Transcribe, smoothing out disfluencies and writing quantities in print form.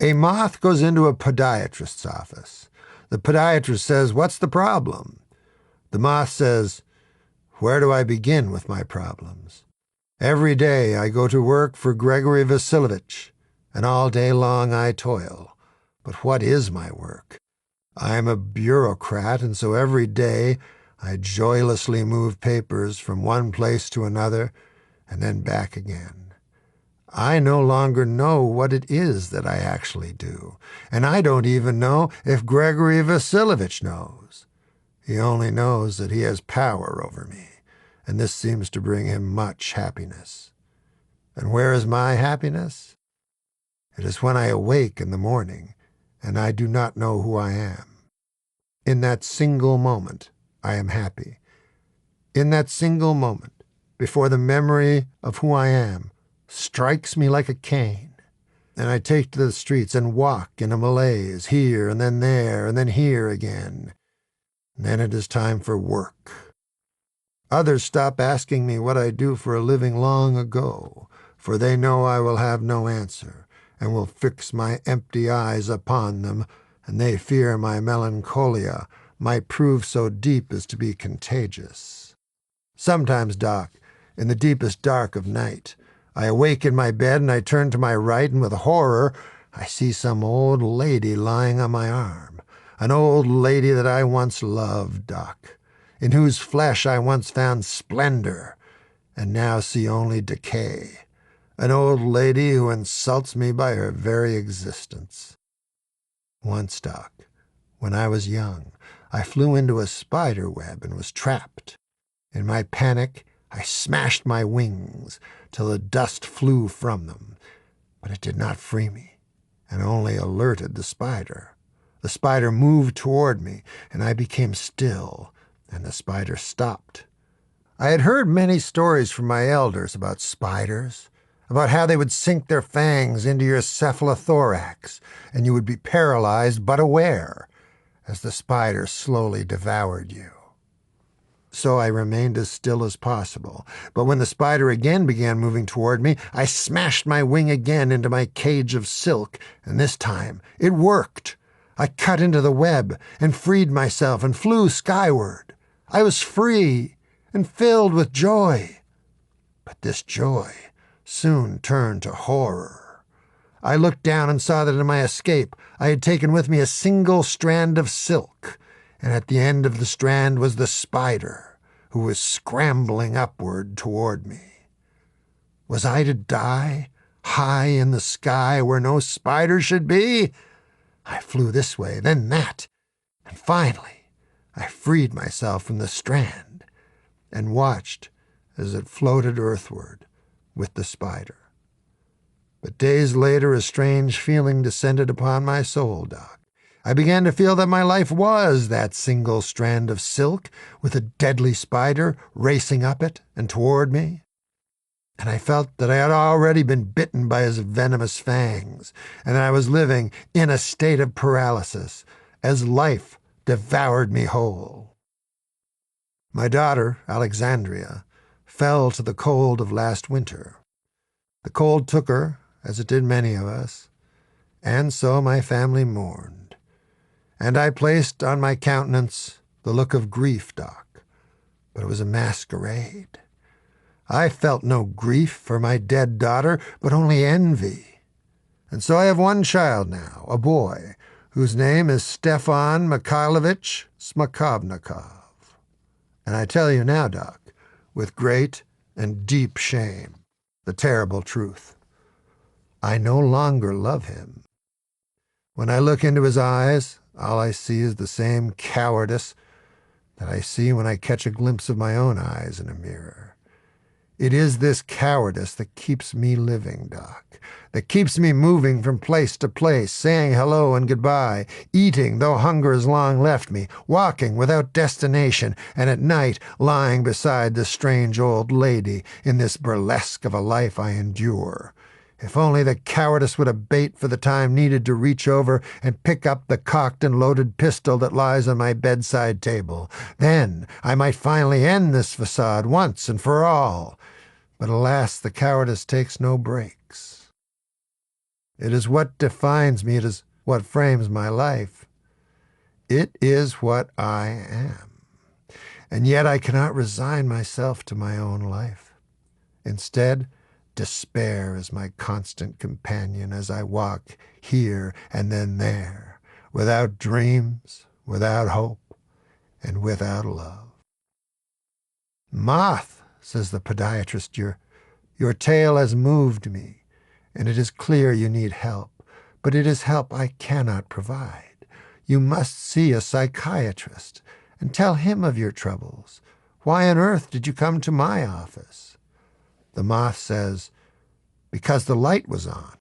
A moth goes into a podiatrist's office. The podiatrist says, "What's the problem?" The moth says, "Where do I begin with my problems? Every day I go to work for Grigory Vasilovich, and all day long I toil. But what is my work? I am a bureaucrat, and so every day I joylessly move papers from one place to another and then back again. I no longer know what it is that I actually do, and I don't even know if Grigory Vasilovich knows. He only knows that he has power over me, and this seems to bring him much happiness. And where is my happiness? It is when I awake in the morning, and I do not know who I am. In that single moment, I am happy. In that single moment, before the memory of who I am strikes me like a cane, and I take to the streets and walk in a malaise, here and then there and then here again. And then it is time for work. Others stop asking me what I do for a living long ago, for they know I will have no answer, and will fix my empty eyes upon them, and they fear my melancholia might prove so deep as to be contagious. Sometimes, Doc, in the deepest dark of night, I awake in my bed and I turn to my right, and with horror I see some old lady lying on my arm, an old lady that I once loved, Doc, in whose flesh I once found splendor, and now see only decay, an old lady who insults me by her very existence. Once, Doc, when I was young, I flew into a spider web and was trapped. In my panic, I smashed my wings till the dust flew from them, but it did not free me, and only alerted the spider. The spider moved toward me, and I became still, and the spider stopped. I had heard many stories from my elders about spiders, about how they would sink their fangs into your cephalothorax, and you would be paralyzed but aware, as the spider slowly devoured you. So I remained as still as possible, but when the spider again began moving toward me, I smashed my wing again into my cage of silk, and this time it worked. I cut into the web and freed myself and flew skyward. I was free and filled with joy. But this joy soon turned to horror. I looked down and saw that in my escape I had taken with me a single strand of silk, and at the end of the strand was the spider, who was scrambling upward toward me. Was I to die high in the sky where no spider should be? I flew this way, then that, and finally I freed myself from the strand and watched as it floated earthward with the spider. But days later a strange feeling descended upon my soul, Doc. I began to feel that my life was that single strand of silk with a deadly spider racing up it and toward me. And I felt that I had already been bitten by his venomous fangs, and that I was living in a state of paralysis as life devoured me whole. My daughter, Alexandria, fell to the cold of last winter. The cold took her, as it did many of us, and so my family mourned. And I placed on my countenance the look of grief, Doc, but it was a masquerade. I felt no grief for my dead daughter, but only envy. And so I have one child now, a boy, whose name is Stefan Mikhailovich Smakhovnikov. And I tell you now, Doc, with great and deep shame, the terrible truth. I no longer love him. When I look into his eyes, all I see is the same cowardice that I see when I catch a glimpse of my own eyes in a mirror. It is this cowardice that keeps me living, Doc, that keeps me moving from place to place, saying hello and goodbye, eating though hunger has long left me, walking without destination, and at night lying beside the strange old lady in this burlesque of a life I endure. If only the cowardice would abate for the time needed to reach over and pick up the cocked and loaded pistol that lies on my bedside table. Then I might finally end this facade once and for all. But alas, the cowardice takes no breaks. It is what defines me. It is what frames my life. It is what I am. And yet I cannot resign myself to my own life. Instead, despair is my constant companion as I walk here and then there, without dreams, without hope, and without love. Moth, says the podiatrist, your tale has moved me, and it is clear you need help, but it is help I cannot provide. You must see a psychiatrist and tell him of your troubles. Why on earth did you come to my office? The moth says, because the light was on.